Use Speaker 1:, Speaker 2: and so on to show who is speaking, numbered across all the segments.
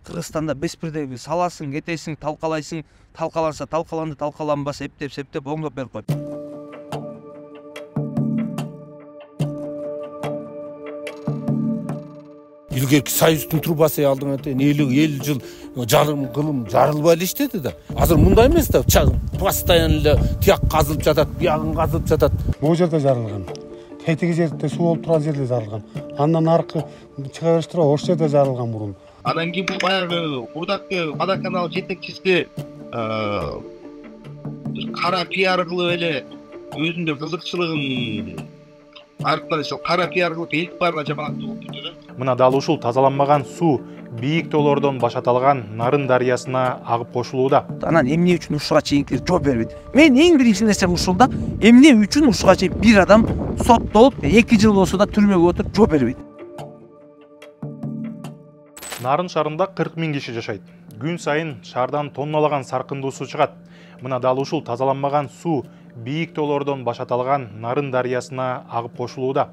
Speaker 1: Кыргызстанда беспредел саласың, кетесиң, талкалайсың, талкаланса талкаланды, талкаланбаса эптеп оңдоп берип коет.
Speaker 2: Илгерки Союздун трубасы алдыңа эл жыл жарым кылым жарылбай эле иштеди да. Азыр мындай эмес да. Постоянно эле тияк казылып жатат, биягын казылып жатат.
Speaker 3: Бул жерде жарылган. Тетиги жерде суу болуп турган жерде жарылган. Андан аркы чыга бериштир, ошол жерде жарылган мурун.
Speaker 4: Анан кийин бул баягы Бурдакты водоканал жетекчиси кара пиар кылып эле өзүнүн кызыкчылыгын аркылуу кара пиар кылып элдик баарына жаманаттуу болуп кетти да.
Speaker 5: Мына дал ушул тазаланбаган суу бийик тоолордон башаталган Нарын дарыясына агып кошулууда.
Speaker 1: Анан эмне үчүн ушуга чейинкилер жооп бербейт. Мен эң биринчи нерсе ушул да, эмне үчүн ушуга чейин бир адам соттолуп 2 жыл болсо да түрмөгө отуруп жооп бербейт.
Speaker 5: Нарын шаарында 40 000 киши жашайт. Күн сайын шаардан тонналаган саркындуу суу чыгат. Мына дал ушул тазаланбаган суу бийик тоолордон башаталган Нарын дарыясына агып кошулууда.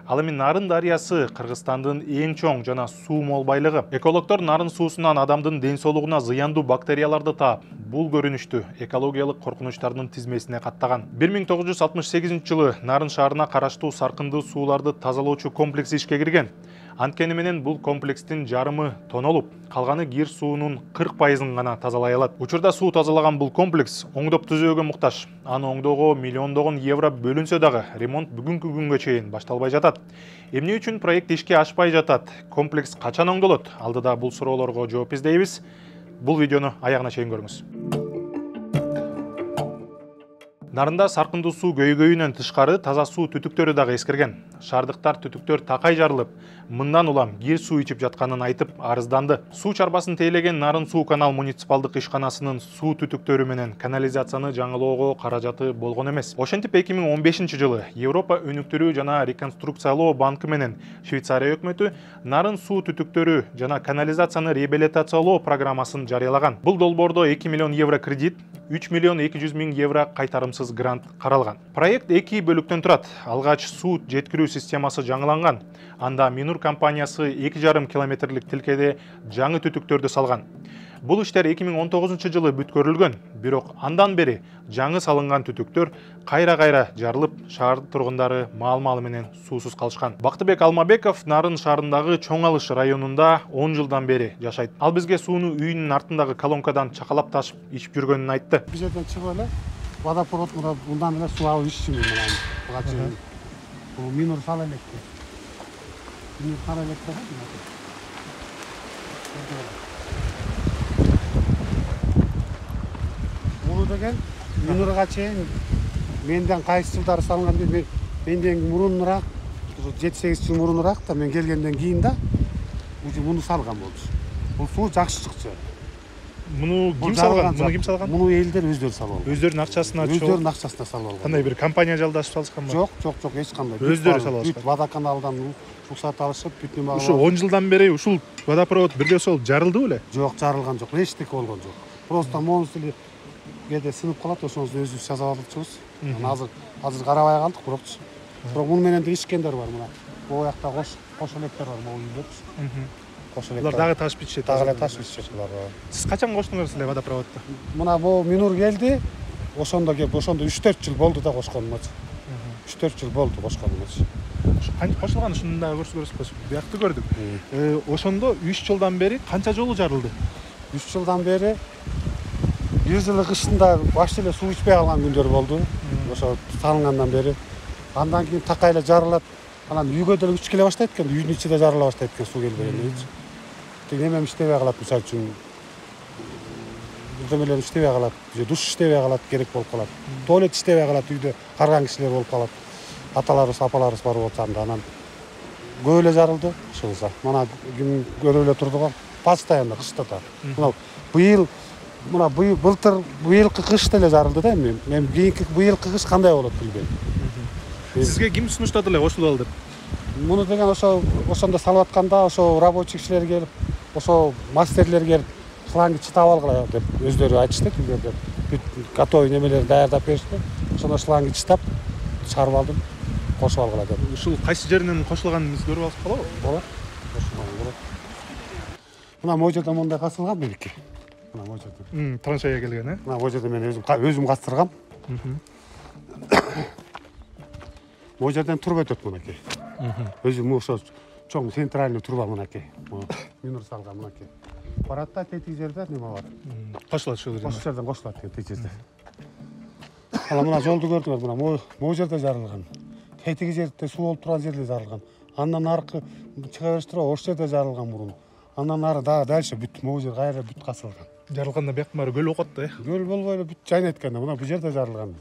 Speaker 5: Ал эми Нарын дарыясы Кыргызстандын эң чоң жана суу мол байлыгы. Экологдор нарын суусунан адамдын ден соолугуна зыяндуу бактерияларды таап, бул көрүнүштү экологиялык коркунучтардын тизмесине каттаган. 1968 жылы Нарын шаарына караштуу саркындуу сууларды тазалоочу комплекс ишке кирген. Анткени менен бул комплекстин жарымы тонолуп, калганы кир суунун 40%-ын гана тазалай алат. Учурда суу тазалаган бул комплекс оңдоп түзөөгө муктаж. Аны оңдоого миллиондогон евро бөлүнсө дагы ремонт бүгүнкү күнгө чейин башталбай жатат. Эмне үчүн проект ишке ашпай жатат? Комплекс качан оңдолот? Алдыда бул суроолорго жооп издейбиз. Бул видеону аягына чейин көрүңүз. Нарында саркындуу суу көйгөйүнөн тышкары таза суу түтүктөрү дагы эскерген. Шаардыктар түтүктөр такай жарылып, мындан улам кир суу ичип жатканын айтып арызданды. Суу чарбасын тейлеген Нарын суу канал муниципалдык ишканасынын суу түтүктөрү менен канализацияны жаңылоого каражаты болгон эмес. Ошентип 2015 жылы Европа өнүктүрүү жана реконструкциялоо банкы менен Швейцария өкмөтү Нарын суу түтүктөрү жана канализацияны реабилитациялоо программасын жарыялаган. Бул долбоордо 2 миллион евро кредит, 3 миллион 200 000 евро кайтарымсыз грант каралган. Проект 2 бөлүктөн турат. Алгач суу жеткирүү системасы жаңыланган. Анда Минур компаниясы 2,5 километрлик тилкеде жаңы түтүктөрдү салган. Бул иштер 2019 жылы бүткөрүлгөн, бирок андан бери жаңы салынган түтүктөр кайра жарылып, шаар тургундары маал-маалы менен суусуз калышкан. Бактыбек Алмабеков Нарын шаарындагы Чоң Алыш районунда 10 жылдан бери жашайт. Ал бизге сууну үйүнүн артындагы колонкадан чакалап ташып ичип жүргөнүн айтты.
Speaker 3: Бул жерден чыгып эле водопровод мындан эле суу алып иччү менен. Бул Минур сала элек. Минур сала элек да. Бул деген Минурга чейин менден кайсы жылдары салынган деп менден мурунураак 7-8 жыл мурунураак да мен келгенден кийин да муну салган болчу. Бул суу жакшы чыкчу.
Speaker 5: Муну ким салган?
Speaker 3: Муну элдер өздөрү салып алган.
Speaker 5: Өздөрүнүн акчасына
Speaker 3: салып алган.
Speaker 5: Кандай бир компания жалдашып салышканбы?
Speaker 3: Жок, эч кандай.
Speaker 5: Өздөрү салып алышкан.
Speaker 3: Водоканалдан рухсат алышып, бүтүн багы.
Speaker 5: Ушу 10 жылдан бери ушул водопровод бирдей сол жарылды беле?
Speaker 3: Жок, жарылган жок. Эчтеке болгон жок. Просто монусу кээде сынып калат, ошонусун өзүбүз жасап алдыкчыбыз. Азыр карабай калдык, бирок муну менен де ичкендер бар мына. Бул жакта кош электер бар, могу үйлөр.
Speaker 5: Булар дагы ташып ичет.
Speaker 3: Дагы ташып ичет булар.
Speaker 5: Сиз качан коштуңуз эле водопроводду?
Speaker 3: Мына бул Минур келди. Ошондо кеп, ошондо 3-4 жыл болду да кошконумчу. 3-4 жыл болду кошконумчу.
Speaker 5: Кантип кошулган ушуну да көрсөтпөсү. Буякты көрдүк. Ошондо 3 жылдан бери канча жолу жарылды?
Speaker 3: 3 жылдан бери бир жылы кышында башты эле суу ичпей калган күндөр болду. Ошо салынгандан бери. Андан кийин такай эле жарылат. Анан үйгө деле күч келе баштайт экен, үйдүн ичиде жарыла баштайт экен суу келбегенде. Немем иштебей калат, мисалы үчүн. Бирдемелер иштебей калат, душ иштебей калат, керек болуп калат. Туалет иштебей калат, үйдө карган кишилер болуп калат. Аталарыбыз, апаларыбыз бар болуп анда анан көп эле жарылды ушулса. Мына күн көрүп эле турдук, постоянно кышта да. Мына былтыр быйылкы кышта эле жарылды да эми. Мен кийинки быйылкы кыш кандай болот билбейм.
Speaker 5: Сизге ким сунуштады эле кошулуп ал деп?
Speaker 3: Муну деген ошондо салып атканда ошо рабочий кишилер келип, ошо мастерлер келип, шланги чытап алгыла деп өздөрү айтышты, билдирди. Бүт готовый немелерди даярдап беришти. Ошондо шланги чытап, чыгарып алдым, кошуп алгыла деп.
Speaker 5: Ушул кайсы жеринен кошулганын биз көрүп алсак болобу?
Speaker 3: Болот. Мына могу жерде мындай касылган меники. Мына могу жерде.
Speaker 5: Траншея келген, э?
Speaker 3: Мына могу жерде мен өзүм кастыргам. Могу жерден труба өтөт мынакей. Өзүм ошо чоң центральный труба мынакей. Минор салган мынакей. Барат да тетиги жерде неме бар.
Speaker 5: Кошулат ушул жерде.
Speaker 3: Ошол жерден кошулат тетиги жерде. Ана мына жолду көрдүңөр, мына могу жерде жарылган. Тетиги жерде суу болуп турган жерде жарылган. Андан аркы чыга берип туруп ошол жерде жарылган мурун. Андан ары дальше бүт могу жер кайра бүт касылган.
Speaker 5: Жарылганда бияктын баары көл окот да, э?
Speaker 3: Көл болбой эле бүт жайнайт экен да, мына бул жерде жарылган.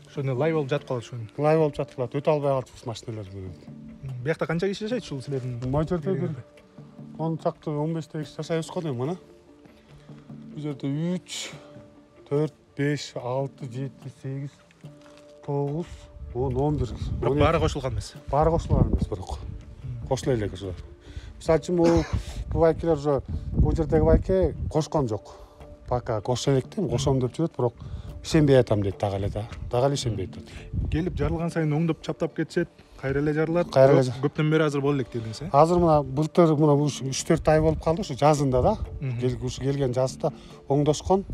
Speaker 5: Ошону лай болуп жатып калат ошону.
Speaker 3: Лай болуп жатып калат, өтө албай калчубуз машиналар менен.
Speaker 5: Биякта канча киши жашайт ушул силердин?
Speaker 3: Могу жерде бир 10 чакты 15 киши жашайбыз го дейм мына. Бул жерде 3, 4, 5, 6, 7, 8, 9, 10, 11.
Speaker 5: Бирок баары кошулган эмес.
Speaker 3: Баары кошулган эмес бирок. Кошуло элек ошо. Мисалы үчүн бул байкелер ошо бул жердеги байке кошкон жок. Пока кошо элек дейм, кошом деп жүрөт, бирок ишенбей атам дейт дагы эле ишенбей атат.
Speaker 5: Келип жарылган сайын оңдоп чаптап кетишет, кайра эле жарылат.
Speaker 3: Кайра эле.
Speaker 5: Көптөн бери азыр боло элек дедиңиз, э?
Speaker 3: Азыр мына былтыр мына 3-4 ай болуп калды ушу жазында да. Келген жазда оңдошкон.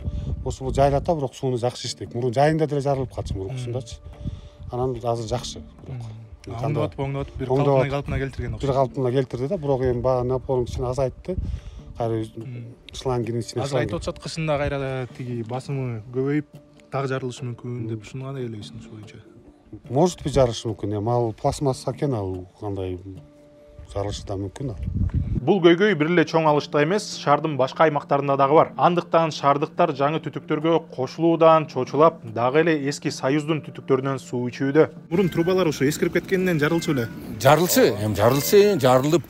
Speaker 3: Ошо бул жайлата бирок сууну жакшы иштейт. Мурун жайында деле жарылып калчу мурункусундачы. Анан азыр жакшы бирок.
Speaker 5: Оңдоп бир калпына келтирген окшойт.
Speaker 3: Бир калпына келтирди да, бирок эми баягы напорун кичине азайтты. Кайра шлангинин ичине.
Speaker 5: Азыр айтып атышат кышында кайра тиги басымы көбөйүп дагы жарылышы мүмкүн деп ушуну кандай ойлойсуңуз ушул боюнча?
Speaker 3: Может быть жарылышы мүмкүн. Эми ал пластмасса экен, ал кандай жарылышы да мүмкүн ал.
Speaker 5: Бул көйгөй бир эле чоң алышта эмес, шаардын башка аймактарында дагы бар. Андыктан шаардыктар жаңы түтүктөргө кошулуудан чочулап, дагы эле эски Союздун түтүктөрүнөн суу ичүүдө. Мурун трубалар ошо эскирип кеткенинен жарылчу беле?
Speaker 2: Жарылып,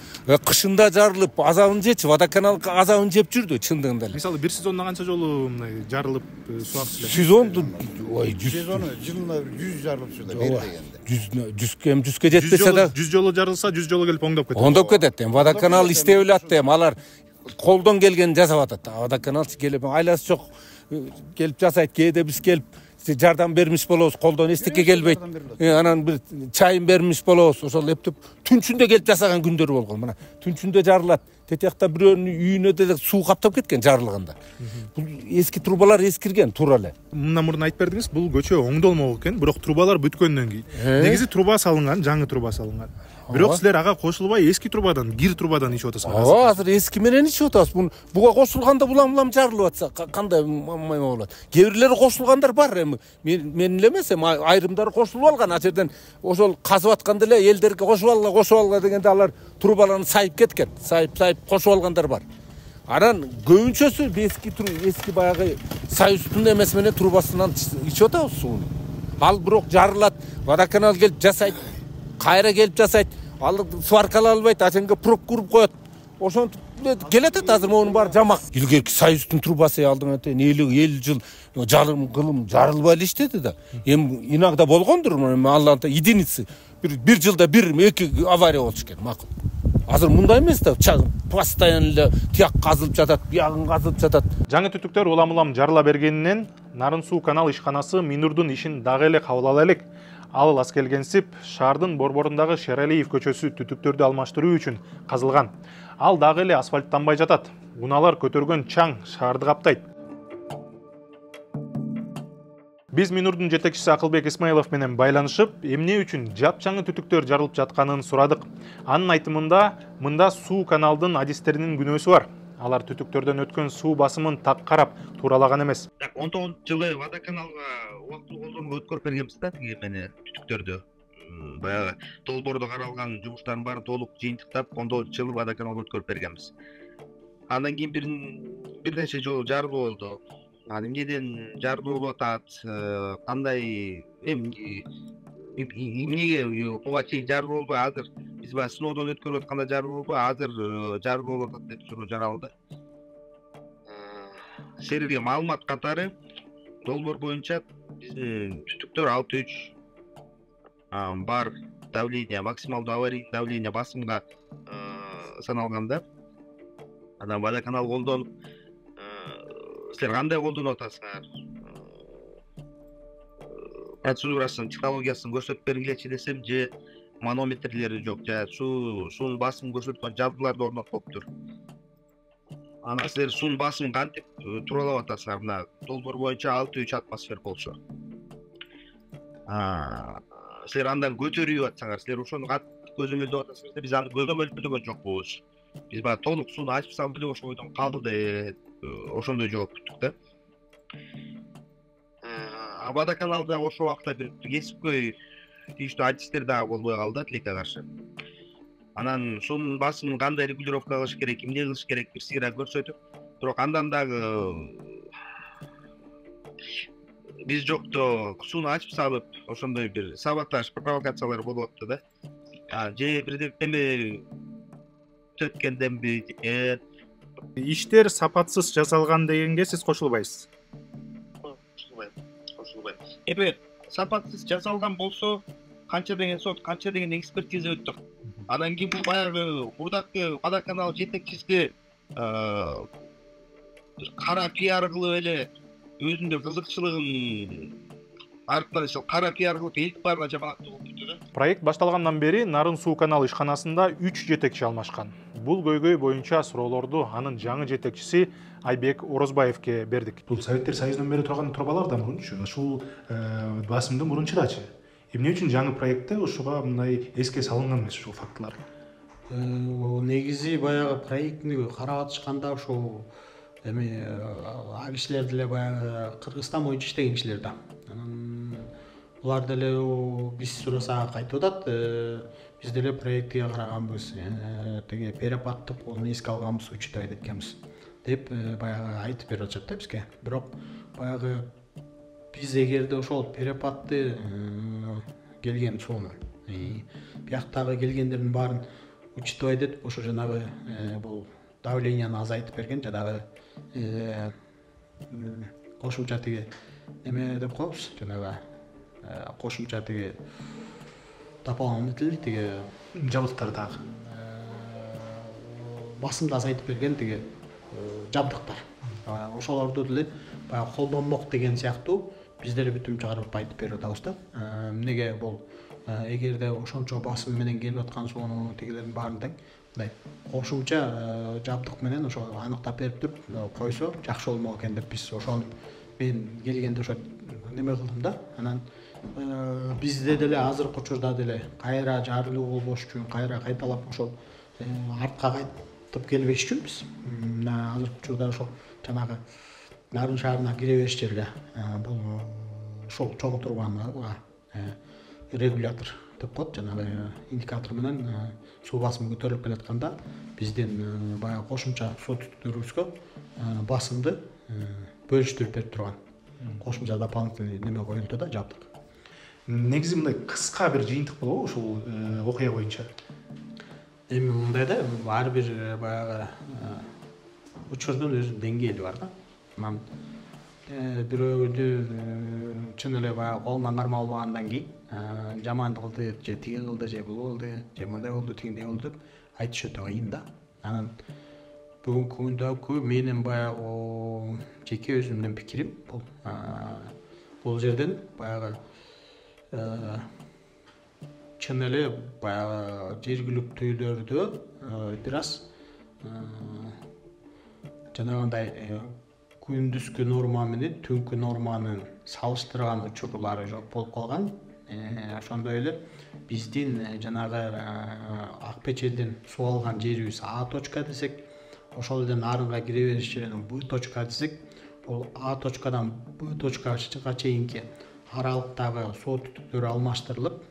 Speaker 2: кышында жарылып, азабын жечү, водоканал азабын жеп жүрдү чындыгында эле.
Speaker 5: Мисалы бир сезондо канча жолу мындай жарылып суу акчу эле?
Speaker 2: Сезонду
Speaker 6: Сезону жылына 100 жарылып жүрдү бери дегенде.
Speaker 2: 100ке жетпесе да
Speaker 5: 100 жолу жарылса 100 жолу келип оңдоп кетет.
Speaker 2: оңдоп кетет. Водоканал иштеп эле атты, алар колдон келгенин жасап атат. Водоканалчы келип айласы жок келип жасайт, кээде биз келип жардам бермиш болобуз, колдон эчтеке келбейт. Анан бир чайын бермиш болобуз, ошол эптеп түнчүндө келип жасаган күндөр болгон. Мына түнчүндө жарылат. Тетиякта бирөөнүн үйүнө деле суу каптап кеткен жарылганда. Бул эски трубалар эскирген туура эле.
Speaker 5: Мындан мурун айтып бердиңиз, бул көчө оңдолмок экен, бирок трубалар бүткөндөн кийин. Негизи труба салынган, жаңы труба салынган. Бирок силер ага кошулбай эски трубадан, гир трубадан ичип атасыңар.
Speaker 2: Ооба, азыр эски менен ичип атабыз. Буга кошулганда булам жарылып атса кандай майма болот. Кээ бирлери кошулгандар бар эми. Мен эле эмес, эми айрымдары кошулуп алган. А жерден ошол казып атканда эле элдерге кошуп алга дегенде алар трубаларын сайып кеткен. Сайып кошуп алгандар бар. Анан көбүнчөсү эски баягы Союздун эмеси менен трубасынан ичип атабыз сууну. Ал бирок жарылат, водоканал келип жасайт, кайра келип жасайт, ал сваркалай албайт, ачанга пробка уруп коет. Ошентип келатат азыр монун баары жамак. Илгерки Союздун трубасы алдыңа 50 жыл жарылбай эле иштеди да. Эми иногда болгондур, эми Аллахта единицы. Бир жылда бир эки авария болчу экен, макул. Азыр мындай эмес да, постоянно эле тияк казылып жатат, биягын казылып жатат.
Speaker 5: Жаңы түтүктөр улам жарыла бергенинен Нарын суу канал ишканасы Минурдун ишин дагы эле кабыл ала элек. Ал аз келгенсип шаардын борборундагы Шералиев көчөсү түтүктөрдү алмаштыруу үчүн казылган. Ал дагы эле асфальттанбай жатат. Унаалар көтөргөн чаң шаарды каптайт. Биз Минурдун жетекчиси Акылбек Исмаилов менен байланышып, эмне үчүн жапжаңы түтүктөр жарылып жатканын сурадык. Анын айтымында, мында суу каналдын адистеринин күнөөсү бар. Алар түтүктөрдөн өткөн суу басымын так карап туралаган эмес.
Speaker 4: 19-жылы водоканалга убактылуу колдонууга өткөрүп бергенбиз да тиги мени түтүктөрдү. Баягы долбоордо каралган жумуштардын баарын толук жыйынтыктап 19-жылы водоканалга өткөрүп бергенбиз. Андан кийин бир нече жолу жарылуу болду. Эмнеден жарылуу болуп атат, кандай эмнеге буга чейин жарылуу болбой азыр биз баягы сыноодон өткөрүп атканда жарылуу болбой азыр жарылуу болуп атат деп суроо жаралды. Силерге маалымат катары долбоор боюнча түтүктөр 63 бар давление, максималдуу аварийный давление басымга саналганда. Анан водоканал колдонуп силер кандай колдонуп атасыңар? Процедурасын, технологиясын көрсөтүп бергилечи десем, же манометрлери жок, же суунун басымын көрсөткөн жабдууларды орнотуптур. Ана силер сунун басымын кантип туралап атасыңар? Мына долбоор боюнча 6,3 атмосфер болсо. Силер андан көтөрүп атсаңар, силер ошону көзөмөлдөп атасыңар да, биз аны көзөмөлдөгөн жокпуз. Биз баягы толук сууну ачып салып эле ошол бойдон калды деп ошондой жооп күттүк да. Водоканалда ошол убакта бир кесипкөй тийиштүү адистер дагы болбой калды тилекке каршы. Анан суунун басымын кандай регулировка кылыш керек, эмне кылыш керек бир сыйра көрсөтүп, бирок андан дагы биз жокто сууну ачып салып, ошондой бир саботаж, провокациялар болуп атты да. Же бирдеме төткөндөнбү?
Speaker 5: Иштер сапатсыз жасалган дегенге сиз кошулбайсыз?
Speaker 4: Кошулбайм. Эми сапатсыз жасалган болсо, канча деген сот, канча деген экспертиза өттүк. Анан кийин бул баягы мурдакы водоканал жетекчиси кара пиар кылып эле өзүнүн кызыкчылыгын арттырып, кара пиар кылып элдик баарына жамааттуу болуп кетти да.
Speaker 5: Проект башталгандан бери Нарын суу каналы ишканасында 3 жетекчи алмашкан. Бул көйгөй боюнча суроолорду анын жаңы жетекчиси Айбек Орозбаевке бердик. Бул Советтер Союзунан бери турган турбалар да мурунчу, ушул басымды мурунчудачы. Эмне үчүн жаңы проектте ушуга мындай эске салынган эмес ушул фактылар?
Speaker 7: Негизи баягы проектни карап атышканда ошол эми а кишилер деле баягы Кыргызстан боюнча иштеген кишилер да. Булар деле биз сурасак айтып атат, биз деле проектке караганбыз, теге перепадтык onu эске алганбыз, учитывать эткенбиз деп баягы айтып берип атышат да бизге. Бирок баягы биз эгерде ошол перепадты келген сууну бияктагы келгендердин баарын учитывать этип, ошо жанагы бул давленияны азайтып берген, жанагы кошумча тиги эме деп коебуз, жанагы кошумча тиги дополнительный тиги
Speaker 5: Жабдыктар дагы.
Speaker 7: Басымды азайтып берген тиги жабдыктар. Ошолорду деле баягы колдонмок деген сыяктуу биз деле бүтүн чыгарып айтып берип атабыз да. Эмнеге бул эгерде ошончо басым менен келип аткан сууну тигилердин баарын тең мындай кошумча жабдык менен ошо аныктап берип туруп койсо жакшы болмок экен деп биз ошону мен келгенде ошо неме кылдым да. Анан бизде деле азыркы учурда деле кайра жарылуу болбош үчүн, кайра кайталап ошол артка кайтып келбеш үчүн биз мына азыркы учурда ошол жанагы Нарын шаарына кире бериш жерде бул ошол чоң турбанга регулятор деп коет, жанагы индикатор менен суу басымы көтөрүлүп келатканда биздин баягы кошумча суу түтүктөрүбүзгө басымды бөлүштүрүп берип турган кошумча дополнительный неме коюлду да, жабдык.
Speaker 5: Негизи мындай кыска бир жыйынтык болобу ушул окуя боюнча?
Speaker 7: Эми мындай да, ар бир баягы учурдун өзүнүн деңгээли бар да. Анан бирөөдү чын эле баягы колунан карма болбагандан кийин жаман кылды, же тиги кылды, же бул болду, же мындай болду, тигиндей болду деп айтыш өтө кыйын да. Анан бүгүнкү күндөгү менин баягы жеке өзүмдүн пикирим бул жерден баягы чын эле баягы жергиликтүүлөрдө бир аз жанагындай күндүзгү норма менен түнкү норманын салыштырган учурлары жок болуп калган. Ошондой эле биздин жанагы ак печенден суу алган жерибиз А точка десек, ошол эле Нарынга кире бериш жеринин Б точка десек, бул А точкадан Б точкага чейинки аралыктагы суу түтүктөрү алмаштырылып,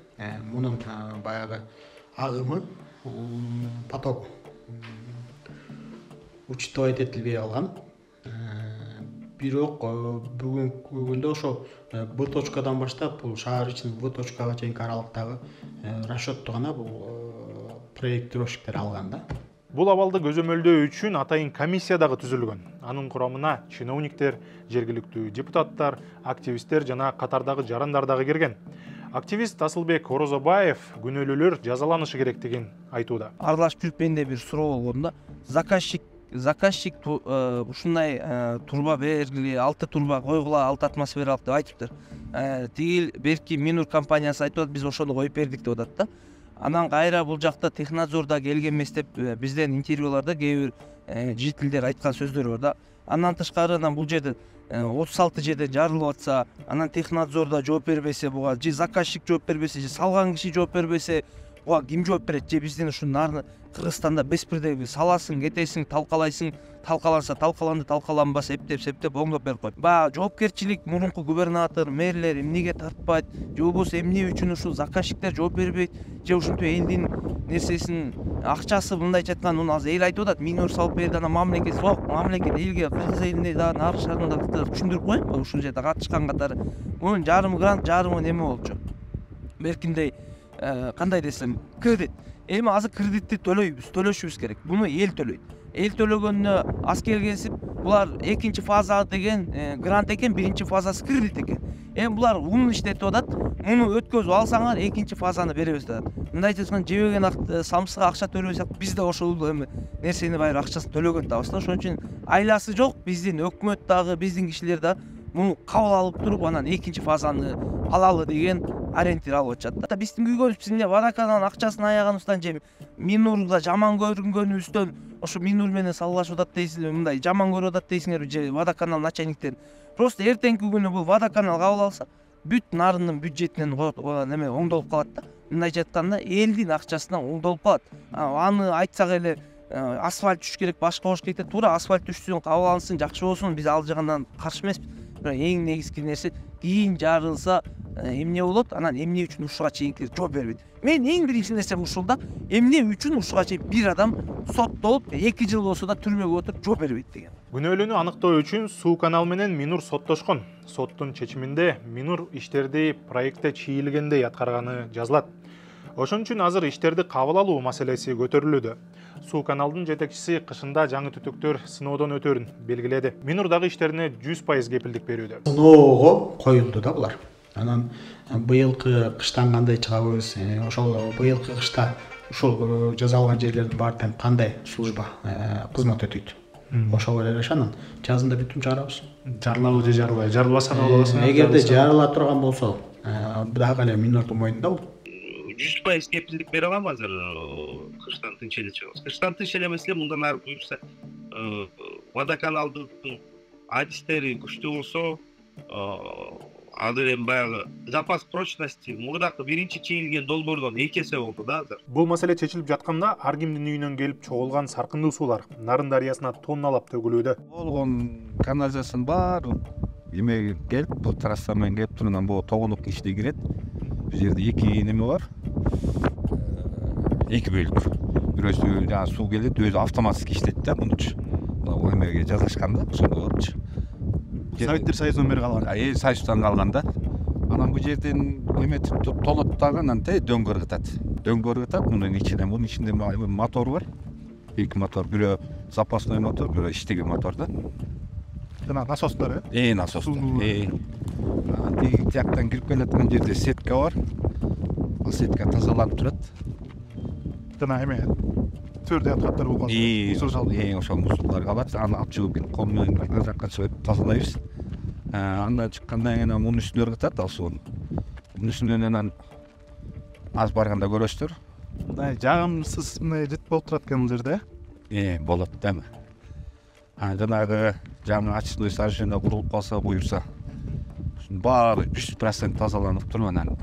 Speaker 7: мунун баягы агымы, поток учитывать этилбей калган. Бирок бүгүнкү күндө ошо Б точкадан баштап бул шаар ичинин В точкага чейинки аралыктагы расчетту гана бул проектировщиктер алган да.
Speaker 5: Бул абалды көзөмөлдөө үчүн атайын комиссия дагы түзүлгөн. Анын курамына чиновниктер, жергиликтүү депутаттар, активисттер жана катардагы жарандар дагы кирген. Активист Асылбек Орозобаев күнөөлүүлөр жазаланышы керектигин айтууда.
Speaker 1: Аралаш Түркменде бир суроо болгон да. Заказчик ушундай турба бергиле, 6 турба койгула, 6 атмосфералык деп айтыптыр. Тигил берки Минур компаниясы айтып атат, биз ошону коюп бердик деп атат да. Анан кайра бул жакта технадзорда келген эмес деп бизден интервьюларда кээ бир жителдер айткан сөздөр бар да. Андан тышкары анан бул жерде 36 жерде жарылып атса, анан технадзорда жооп бербесе, буга же заказчик жооп бербесе, же салган киши жооп бербесе, буга ким жооп берет? Же биздин ушу Кыргызстанда беспредел саласың, кетесиң, талкалайсың, талкаланса талкаланды, талкаланбаса эптеп оңдоп берип койт. Баягы жоопкерчилик мурунку губернатор, мэрлер эмнеге тартпайт, же болбосо эмне үчүн ушул заказчиктер жооп бербейт, же ушинтип элдин нерсесин акчасы мындайча айтканда муну азыр эл айтып атат, минор салып берди, анан мамлекет мамлекет элге Кыргыз элине дагы нарыг шарында түшүндүрүп коеюнбу ушул жерде катышкан катары. Мунун жарымы грант, жарымы неме болчу. Беркиндей кандай десем, кредит. Эми азыр кредитти төлөшүбүз керек. Буну эл төлөйт. Эл төлөгөнүнө аз келгенсип, булар экинчи фаза деген грант экен, биринчи фазасы кредит экен. Эми булар унун иштетип атат. Муну өткөзүп алсаңар экинчи фазаны беребиз деп атат. Мындайча айтканда жебеген самсыга акча төлөбөсөк, биз да ошол эми нерсени байыр акчасын төлөгөн табыз да. Ошон үчүн айласы жок биздин өкмөт дагы, биздин кишилер да муну кабыл алып туруп, анан экинчи фазаны алалы деген ориентир алып атышат да. Биздин күйгөнүбүз эмне? Водоканалдын акчасын аягыбыздан же Минурга жаман көрүнгөнүбүздөн ошо Минур менен салгылашып атат дейсиңерби, мындай жаман көрүп атат дейсиңерби, же водоканал начальниктерин. Просто эртеңки күнү бул водоканал кабыл алса, бүт нарындын бюджетинен неме оңдолуп калат да. Мындайча айтканда элдин акчасынан оңдолуп калат. Аны айтсак эле асфальт түшүш керек, башка болуш керек деп, туура асфальт түшсүн, кабыл алынсын, жакшы болсун, биз ал жагынан каршы эмеспиз. Бирок эң негизги нерсе кийин жарылса эмне болот, анан эмне үчүн ушуга чейинкилер жооп бербейт. Мен эң биринчи нерсем ушулда эмне үчүн ушуга чейин бир адам соттолуп 2 жыл болсо да түрмөгө отуруп жооп бербейт деген.
Speaker 5: Күнөөлүүнү аныктоо үчүн Суу канал менен Минур соттошкон. Соттун чечиминде Минур иштерди проектте чийилгендей аткарганы жазылат. Ошон үчүн азыр иштерди кабыл алуу маселеси көтөрүлүүдө. Суу каналдын жетекчиси кышында жаңы түтүктөр сыноодон өтөрүн белгиледи. Минур дагы иштерине 100% кепилдик берүүдө.
Speaker 7: Сыноого коюлду да булар. Анан быйылкы кыштан кандай чыгабыз, ошол быйылкы кышта ушул жазалган жерлердин баардыгын кандай служба кызмат өтөйт. Ошого жараша анан жазында бүтүм чыгарабыз.
Speaker 5: Жарылабы же жарылбайбы? Жарылбаса да болосун.
Speaker 7: Эгерде жарыла турган болсо, дагы эле Минурдун моюнда бул.
Speaker 4: 100% кепилдик бере аламбы азыр кыштан тынч эле чыгабыз. Кыштан тынч эле эмес эле мындан ары буюрса, водоканалдын адистери күчтүү болсо, азыр эми баягы запас прочности мурдакы биринчи чийилген долбоордон 2 эсе болду да азыр.
Speaker 5: Бул маселе чечилип жатканда ар кимдин үйүнөн келип чогулган саркындуу суулар Нарын дарыясына тонналап төгүлүүдө.
Speaker 8: Болгон канализациянын баары эме келип, бул трасса менен келип турган бул тогонук ичине кирет. Бул жерде 2 неме бар. 2 бөлүк. Бирөөсү жана суу келет, өзү автоматически иштейт да мунчу. Мына эмеге жазышканда ошондой болчу.
Speaker 5: Советтер Союзунан бери калган.
Speaker 8: Союздан калган да. Анан бул жерден эметип толот дагы анан дөңгөр кытат. Дөңгөр кытат, мунун ичинде мотор бар. 2 мотор, бирөө запасной мотор, бирөө иштеген мотор да.
Speaker 5: Жана насостор,
Speaker 8: насостор. Анан тиги жактан кирип келаткан жерде сетка бар. Ал сетка тазаланып турат.
Speaker 5: Жана эме төрдө яткаттар болгон.
Speaker 8: Ошол мусулдар калат. Аны алып чыгып кол менен ар жакка чыгып тазалайбыз. Андан чыккандан кийин мунун үстүнө кытат ал сууну. Мунун үстүнөн анан аз барганда көрөсүздөр.
Speaker 5: Жагымсыз жыт болуп турат экен бул жерде.
Speaker 8: Болот да эми. Жанагы жаңы очистной сооружение курулуп калса буюрса, баары 100% тазаланып туруп анан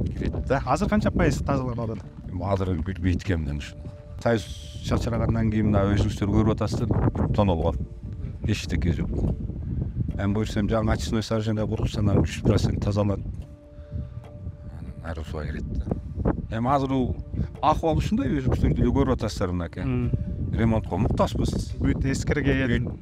Speaker 8: кирет да.
Speaker 5: Азыр канча пайыз тазаланып атат?
Speaker 8: Азыр биткемден ушу. Союз чачырагандан кийин мына өзүңүздөр көрүп атасыздар, тонолгон. Эчтеке жок. Эми буюрса жаңы очистной сооружение курулса, анан 100% тазаланып анан ары суу кирет да. Эми азыр акыбал ушундай, өзүңүздөр көрүп атасыздар мынакей. Ремонтко муктажбыз.
Speaker 5: Бүт эскирген.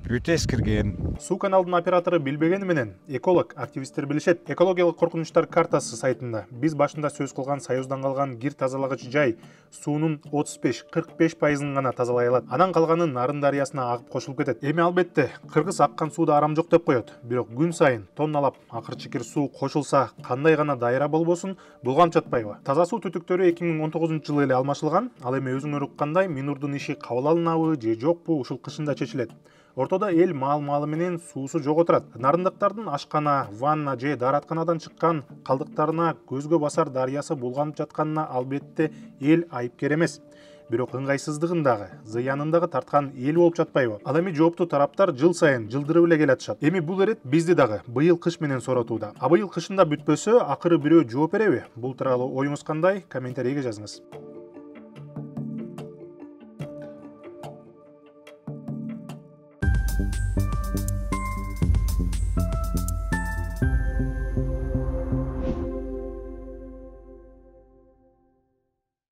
Speaker 5: Суу каналдын оператору билбегени менен эколог активисттер билишет. Экологиялык коркунучтар картасы сайтында биз башында сөз кылган Союздан калган кир тазалагыч жай суунун 35-45% гана тазалай алат. Анан калганын Нарын дарыясына агып кошулуп кетет. Эми албетте кыргыз аккан сууда арам жок деп коет. Бирок күн сайын тонналап акыр-чикир суу кошулса, кандай гана дайра болбосун, бул камчатпайбы? Таза суу түтүктөрү 2019-жылы эле алмашылган. Ал эми өзүңөр уккандай Минурдун иши кабыл алынабы же жокпу ушул кышында чечилет. Ортодо эл мал менен суусу жок отурат. Нарындыктардын ашкана, ванна же дааратканадан чыккан калдыктарына көзгө басар дарыясы булганып жатканына албетте эл айыпкер эмес. Бирок ыңгайсыздыгын дагы, зыянын дагы тарткан эл болуп жатпайбы? Ал эми жооптуу тараптар жыл сайын жылдырып эле келатышат. Эми бул ирет бизди дагы быйыл кыш менен сооротууда. А быйыл кышында бүтпөсө, акыры бирөө жооп береби? Бул тууралуу оюңуз кандай? Комментарийге жазыңыз.